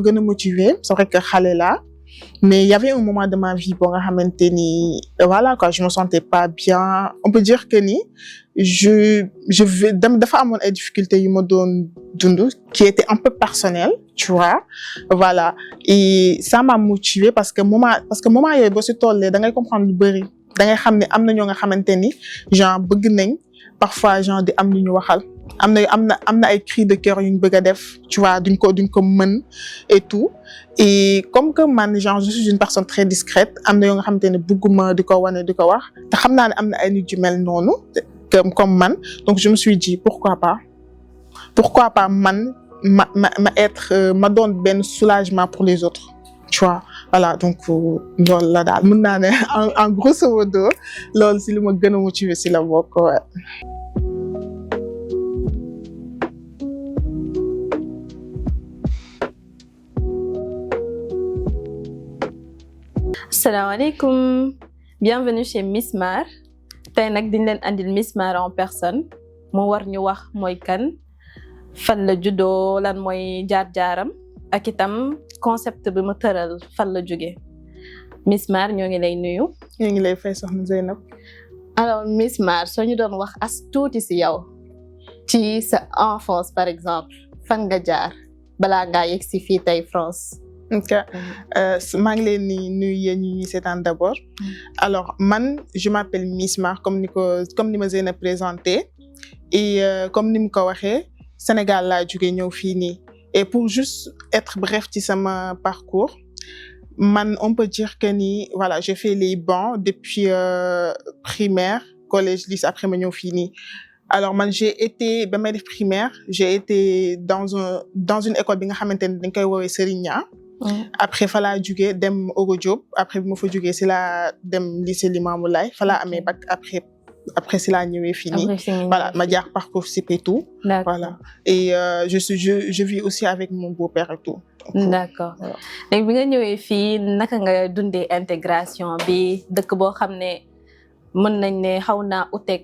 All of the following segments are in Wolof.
gën a motivé c'est vrai que xale la mais il y avait un moment de ma vie boo nga xamante ni voilà quoi je me sentais pas bien on peut dire que ni dafa amoon ay difficultés yu ma doon dund qui étaient un peu personnelles tu vois voilà et ça m'a motivée parce que moment yooyu boo si tollee da ngay comprendre lu bëri da ngay xam ne am na ñoo nga xamante ni genre bëgg nañ parfois genre di am lu ñu waxal am na ay cris de cœur yu ñu bëgg a def tu vois duñ ko mën et tout et comme que man genre je suis une personne très discrète am na yoo nga xamante ne bëgguma di ko wane di ko wax te xam naa ne am na ay nit yu mel noonu comme man donc je me suis dit pourquoi pas man ma être ma doon benn soulagement pour les autres tu vois voilà donc loolu la daal mën naa ne en grosso modo loolu si li ma gën a motiver si la bokk ouais. Salaamaaleykum bienvenue chez Miss Mar tey nag diñ leen andil Miss Mar en personne mu war ñu wax mooy kan fan la juddoo lan mooy jaar-jaaram ak itam concept bi mu tëral fan la jóge Miss Mar ñoo ngi lay nuyu. ñoo ngi lay fay soxna Zeynab. alors Miss Mar soo ñu doon wax as tuuti si yow ci sa enfance par exemple fan nga jaar balaa ngaa yegg si fii tey France. ok maa ngi leen di nuyu yéen ñi ñuy seetaan d'abord alors man je m'appelle Miss Mar comme ni ma Zeynab présenté et comme ni mu ko waxee Sénégal laa jógee ñëw fii nii et pour juste être bref ci sama parcours man on peut dire que ni voilà j'ai fait les bancs depuis primaire collège lycée après ma ñëw fii nii alors man ba may def primaire j'ai été dans une école bi nga xamante ne dañ koy woowee Serigne Niang. Après fa laa jugee dem Ogo Diop après bi ma fa jugee si laa dem lycée Limamou Laye fa laa amee bac après si laa ñëwee fii nii voilà ma jaar parcours CP et tout voilà et je vis aussi avec mon beau-père et tout. D'accord léegi bi nga ñëwee fii naka nga dundee intégration bi dëkk boo xam ne mën nañ ne xaw naa uteeg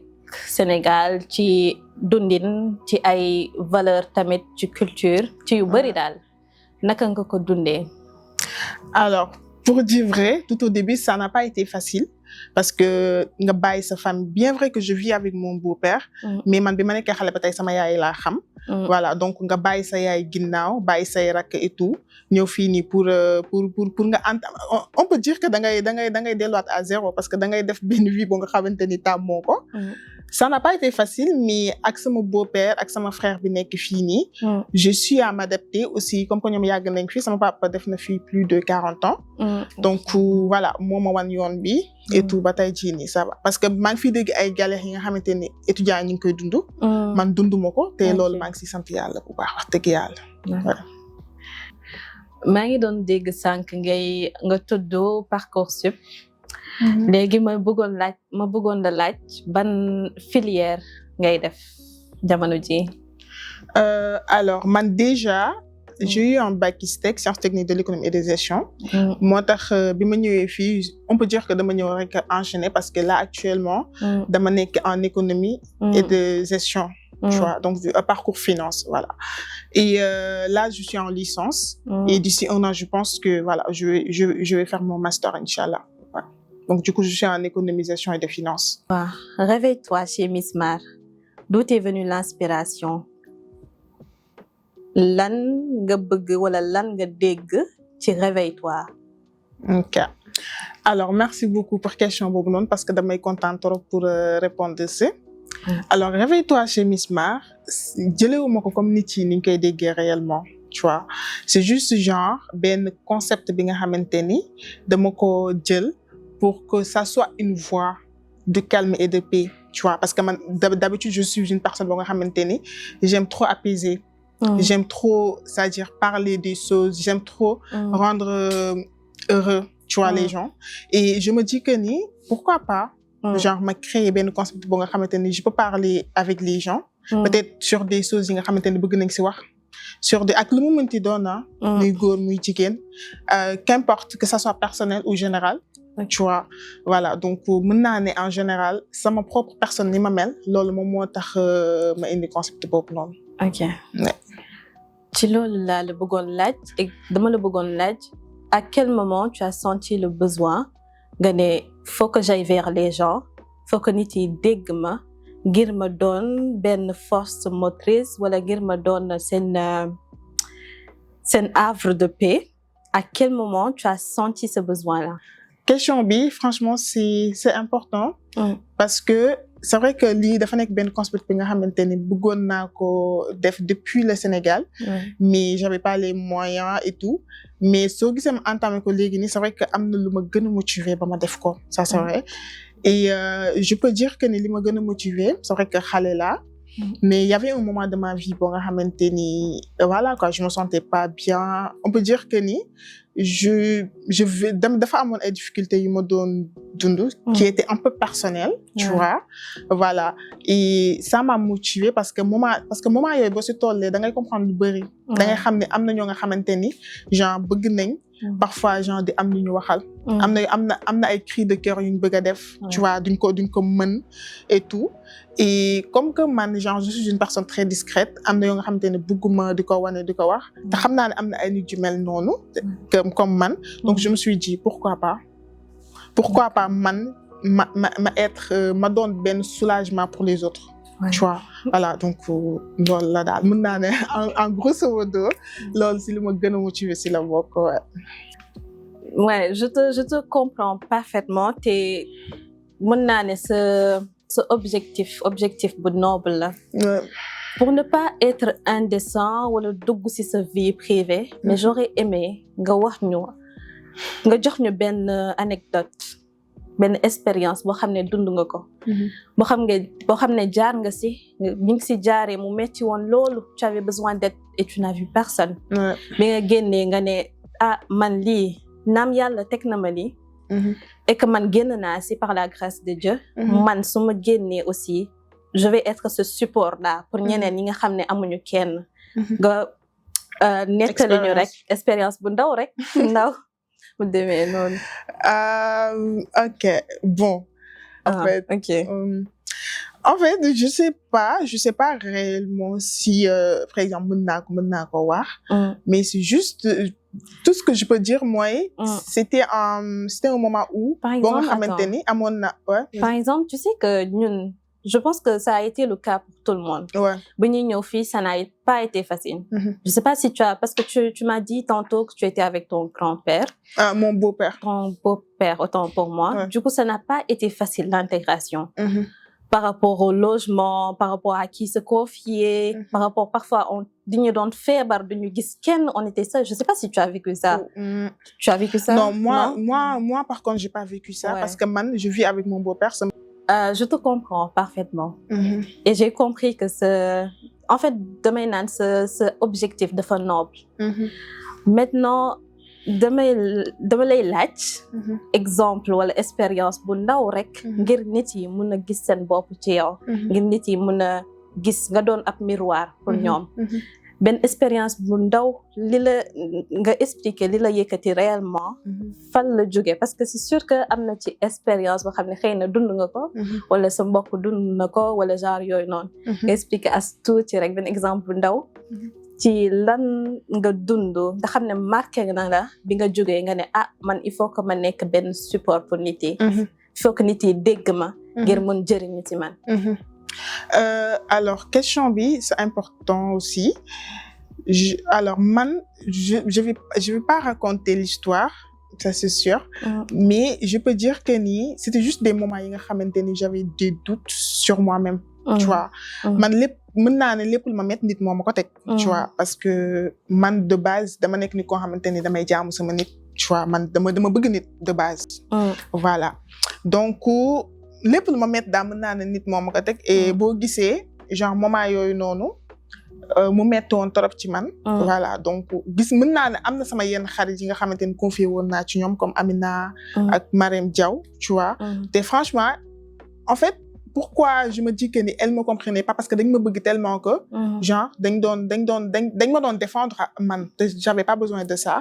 Sénégal ci dundin ci ay valeurs tamit ci culture ci yu bari daal. Naka nga ko dundee. Alors pour dire vrai tout au début ça n'a pas été facile parce que nga bàyyi sa famille bien vrai que je vis avec mon beau-père mais man bi ma nekkee xale ba tey sama yaay laa xam voilà donc nga bàyyi sa yaay ginnaaw bàyyi say rakk et tout ñëw fii nii pour nga on peut dire que da ngay delluwaat à zéro parce que da ngay def benn vie boo nga xamante ni tàmmoo ko ça n'a pas été facile mais ak sama beau-père ak sama frère bi nekk fii nii je suis à m'adapter aussi comme que ñoom yàgg nañ fii sama papa def na fii plus de 40 ans donc voilà moo ma wan yoon bi et tout ba tey jii nii ça va parce que maa ngi fiy dégg ay galères yi nga xamante ni étudiants yi ñu ngi koy dund man dunduma ko te loolu maa ngi si sant yàlla bu baax wax dëgg yàlla voilà. maa ngi doon dégg sànq nga tudd Parcoursup léegi ma bëggoon la laaj ban filière ngay def jamono ji. Alors man déjà j'ai eu un bac STEC sciences techniques de l'économie et de gestion moo tax bi ma ñëwee fii on peut dire que dama ñëw rek enchaîner parce que là actuellement dama nekk en économie et de gestion tu vois donc parcours finance voilà et là je suis en licence et d'ici un an je pense que voilà je vais faire mon master inchallah voilà. Donc du coup je suis en économisation et de finance. Waaw réveille-toi chez Miss Mar d'où est venue l'inspiration lan nga bëgg wala lan nga dégg ci réveille-toi. Ok alors merci beaucoup pour question boobu noonu parce que damay kontaan trop pour répondre si alors réveille-toi chez Miss Mar jëlewuma ko comme nit yi ni ñu koy déggee réellement tu vois c'est juste genre benn concept bi nga xamante ni dama ko jël pour que ça soit une voie de calme et de paix tu vois parce que man d'habitude je suis une personne boo nga xamante ni j'aime trop apaiser j'aime trop c'est-à-dire parler des choses j'aime trop rendre heureux tu vois les gens et je me dis que ni pourquoi pas genre ma créer benn concept boo nga xamante ni je peux parler avec les gens peut-être sur des choses yi nga xamante ni bëgg nañ si wax sur des ak lu mu mënti doon muy góor muy jigéen qu'importe que ça soit personnel ou général tu vois voilà donc mën naa ne en général sama propre personne ni ma mel loolu moom moo tax ma indi concept boobu noonu. Ok ci ci loolu laa la bëggoon laaj et dama la bëggoon laaj à quel moment tu as senti le besoin nga ne faut que j'aille vers les gens faut que nit yi dégg ma ngir ma doon benn force motrice wala ngir ma doon seen havre de paix. À quel moment tu as senti ce besoin-là? Question bi franchement c'est important parce que c'est vrai que lii dafa nekk benn concept bi nga xamante ni bëggoon naa ko def depuis le Sénégal mais j'avais pas les moyens et tout mais soo gisee ma entamé ko léegi nii c'est vrai que am na lu ma gën a motiver ba ma def ko ça c'est vrai et je peux dire que ni li ma gën a motiver c'est vrai que xale laa mais il y avait un moment de ma vie boo nga xamante ni voilà quoi je me sentais pas bien on peut dire que ni dafa amoon ay difficultés yu ma doon dund qui étaient un peu personnelles tu vois voilà et ça m'a motivée parce que moment yooyu boo si tollee da ngay comprendre lu bëri da ngay xam ne am na ñoo nga xamante ni genre bëgg nañ parfois genre di am lu ñu waxal am na ay cris de cœur yu ñu bëgg a def tu vois duñ ko mën et tout et comme que man genre je suis une personne très discrète am na yoo nga xamante ne bëgguma di ko wane di ko wax te xam naa ne am na ay nit yu mel noonu comme man donc je me suis dit pourquoi pas man ma doon benn soulagement pour les autres tu vois voilà donc loolu la daal mën naa ne en grosso modo loolu si li ma gën a motiver si la bokk ouais je te comprends parfaitement te mën naa ne ce objectif bu noble la pour ne pas être indécent wala dugg ci sa vie privée mais j'aurais aimé nga wax ñu nga jox ñu benn anecdote benn expérience boo xam ne dund nga ko boo xam ne jaar nga ci bi nga ci jaaree mu metti woon loolu tu avais besoin d'aide et tu n'as vu personne bi nga génnee nga ne ah man lii naam yàlla teg na ma lii et que man génn naa ci par la grâce de Dieu man su ma génnee aussi je vais être ce support là pour ñeneen ñi nga xam ne amuñu kenn nga nettali ñu rek expérience bu ndaw rek ndaw mu demee noonu ok bon en fait je sais pas réellement si par exemple mën naa ko wax mais c'est juste tout ce que je peux dire mooy c'était un moment où boo nga xamante ni amoon na par exemple tu sais que ñun je pense que ça a été le cas pour tout le monde. Ouais. Bu ñuy ñëw fii ça n'a pas été facile. Je sais pas si parce que tu m'as dit tantôt que tu étais avec ton grand-père. Mon beau-père. Ton beau-père autant pour moi. Ouais. Du coup ça n'a pas été facile l'intégration. Par rapport au logement, par rapport à qui se confier, par rapport parfois dañu doon feebar duñu gis kenn on était seul. Je sais pas si tu as vécu ça. Tu as vécu ça? Non, moi par contre j'ai pas vécu ça parce que man je vis avec mon beau-père. Je te comprends parfaitement. Et j'ai compris que en fait damay naan ce objectif dafa noble. Maintenant dama lay laaj exemple wala expérience bu ndaw rek ngir nit yi mën a gis seen bopp ci yow ngir nit yi mën a gis nga doon ab miroir pour ñoom benn expérience bu ndaw li la nga expliquer li la yëkkati réellement fan la jógee parce que c'est sûr que am na ci expérience boo xam ne xëy na dund nga ko wala sa mbokk dund na ko wala genre yooyu noonu nga expliquer as tuuti rek benn exemple bu ndaw ci lan nga dund nga xam ne marqué na la bi nga jógee nga ne ah man il faut que ma nekk benn support pour nit yi il faut que nit yi dégg ma ngir mën jëriñu ci man alors question bi c'est important aussi alors man je vais pas raconter l'histoire ça c'est sûr mais je peux dire que ni c'était juste des moments yi nga xamante ni j'avais des doutes sur moi-même tu vois man lépp mën naa ne lépp lu ma métti nit moo ma ko teg tu vois parce que man de base dama nekk nit koo xamante ni damay jaamu sama nit tu vois man dama bëgg nit de base voilà donc lépp lu ma métti daa mën naa ne nit moo ma ko teg et boo gisee genre moment yooyu noonu mu metti woon trop ci man voilà donc mën naa ne am na sama yenn xarit yi nga xamante ni confié woon naa ci ñoom comme Amina ak Marème Diaw tu vois te franchement en fait pourquoi je me dis que ni elle me comprenait pas parce que dañ ma bëgg tellement que genre dañ ma doon défendre man j'avais pas besoin de ça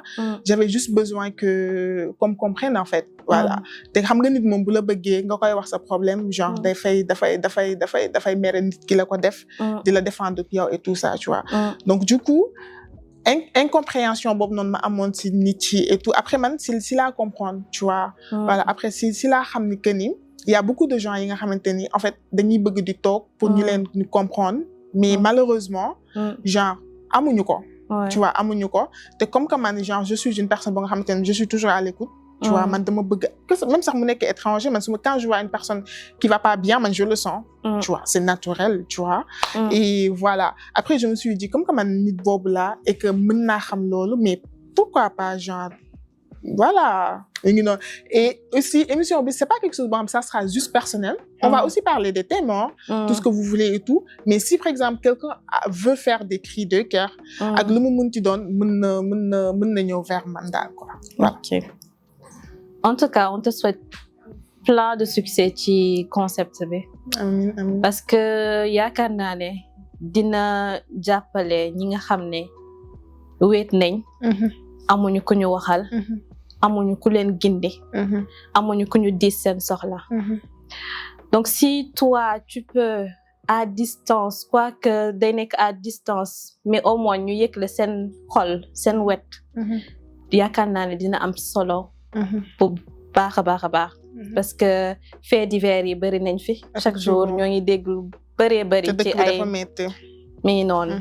j'avais juste besoin qu'on me comprenne en fait voilà te xam nga nit moom bu la bëggee nga koy wax sa problème genre dafay mere nit ki la ko def di la défendre yow et tout ça tu vois donc du coup incompréhension boobu noonu ma amoon si nit yi et tout après man si laa comprendre tu vois. Voilà après si laa xam ni que ni y a beaucoup de gens yi nga xamante ni en fait dañuy bëgg di toog pour ñu leen ñu comprendre mais malheureusement genre amuñu ko. Tu vois amuñu ko te comme que man genre je suis une personne boo nga xamante ni je suis toujours à l'écoute. Tu vois man dama bëgg même sax mu nekk étranger man quand je vois une personne qui va pas bien man je le sens. Tu vois c'est naturel tu vois. Et voilà après je me suis dit comme que man nit boobu la et que mën naa xam loolu mais pourquoi pas genre voilà. Et aussi émission bi c'est pas quelque chose boo xam ça sera juste personnel. On va aussi parler des thèmes tout ce que vous voulez et tout mais si par exemple quelqu'un veut faire des cris de cœur. ak lu mu munti doon mën na ñëw vers man daal quoi. Voilà. Okay. En tout cas, on te souhaite plein de succès ci concept bi. Amiin amiin. Parce que yaakaar naa ne dina jàppale ñi nga xam ne wéet nañ. amuñu ku ñu waxal. amuñu ku leen gindi. amuñu ku ñu diis seen soxla. Donc si toi tu peux à distance quoique day nekk à distance mais au moins ñu yëg la seen xol seen wet. yaakaar naa ne dina am solo. pour baax a baax. parce que faits divers yi bëri nañ fi. chaque jour ñoo ngi dégg lu bëri ci ay mais noonu.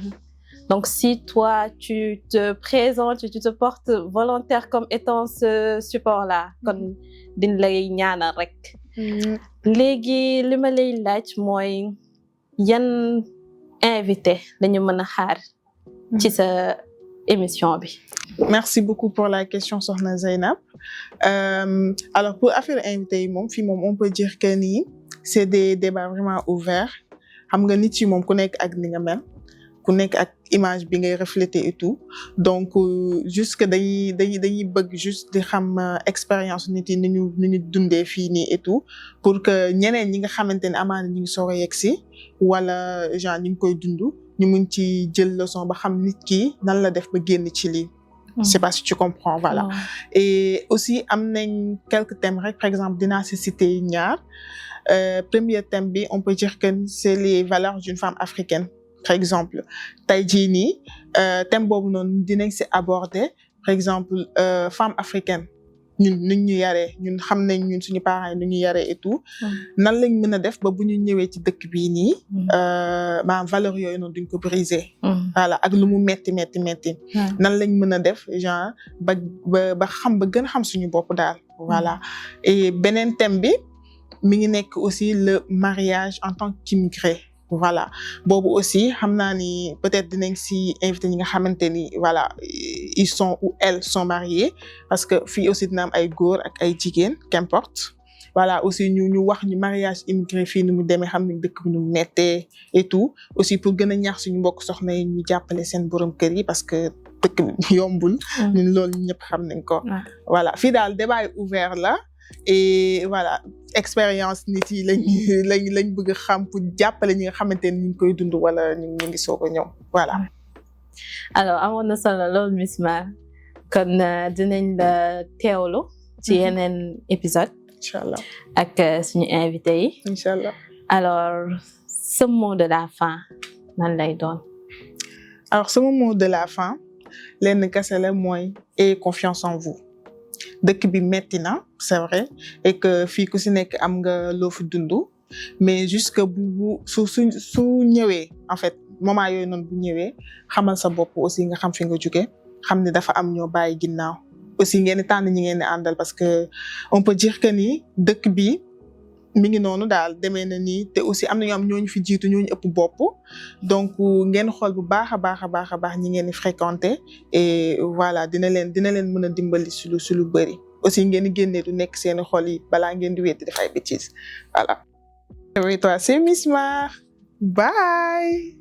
Donc si toi tu te présentes tu te portes volontaire comme étant ce support là kon din lay ñaanal rek. léegi li ma lay laaj mooy yan invité lañu mën a xaar ci sa émission bi. Merci beaucoup pour la question Sokhna Zeynab. Alors pour affaire invité yi moom fii moom on peut dire que ni c'est des débats vraiment ouverts xam nga nit yi moom ku nekk ak ni nga mel ku nekk ak image bi ngay refléter et tout donc juste que dañuy bëgg juste di xam expérience nit yi ni ñu dundee fii nii et tout pour que ñeneen ñi nga xamante ne amaana ñu ngi soog a yegg si wala genre ñu ngi koy dund ñu mun ci jël leçon ba xam nit ki nan la def ba génn ci lii. Je sais pas si tu comprends voilà. Et aussi am nañ quelques thèmes rek par exemple dinaa ci citer ñaar premier thème bi on peut dire que c'est les valeurs d'une femme africaine par exemple tey jii nii thème boobu noonu dinañ ci aborder par exemple femme africaine ñun ñu yaree ñun xam nañ ñun suñu parents yi nu ñu yaree et tout nan lañ mën a def ba bu ñu ñëwee ci dëkk bii nii maanaam valeurs yooyu noonu duñ ko briser. Voilà ak lu mu metti nan lañ mën a def genre ba xam ba gën a xam suñu bopp daal voilà. Et beneen thème bi mi ngi nekk aussi le mariage en tant qu'immigré. Voilà boobu aussi xam naa ni peut-être dinañ ci invité ñi nga xamante ni voilà ils sont ou elles sont mariés parce que fii aussi dina am ay góor ak ay jigéen qu'importe voilà aussi ñu wax ñu mariage immigré fii nu mu demee xam ni dëkk bi nu mu mettee et tout aussi pour gën a ñaax suñu mbokk soxna yi ñu jàppale seen borom kër yi parce que dëkk bi yombul. ñun loolu ñëpp xam nañ ko. Voilà fii daal débat ouvert la. Et voilà expérience nit yi lañ bëgg a xam pour jàppale ñi nga xamante ni ñu ngi koy dund wala ñu ngi soog a ñëw voilà. Alors amoon na solo loolu Miss Mar kon dinañ la teewlu ci yeneen épisode inchallah ak suñu invité yi. Inchallah. Alors ce mot de la fin nan lay doon. Alors ce mot de la fin lenn kese la mooy ayez confiance en vous. Dëkk bi metti na c'est vrai et que fii ku ci nekk am nga loo fi dund mais jusque su ñëwee en fait moment yooyu noonu bu ñëwee xamal sa bopp aussi nga xam fi nga jóge xam ne dafa am ñoo bàyyi ginnaaw aussi ngeen di tànn ñi ngeen di àndal parce que on peut dire que ni dëkk bi mi ngi noonu daal demee na nii te aussi am na ñoo am ñooñu fi jiitu ñooñu ëpp bopp donc ngeen xool bu baax a baax ñi ngeen di fréquenter et voilà dina leen mën a dimbali si lu bëri aussi ngeen di génnee du nekk seeni xol yi balaa ngeen di wéet def ay bêtises voilà. Et toi c'est Miss Mar. Bye.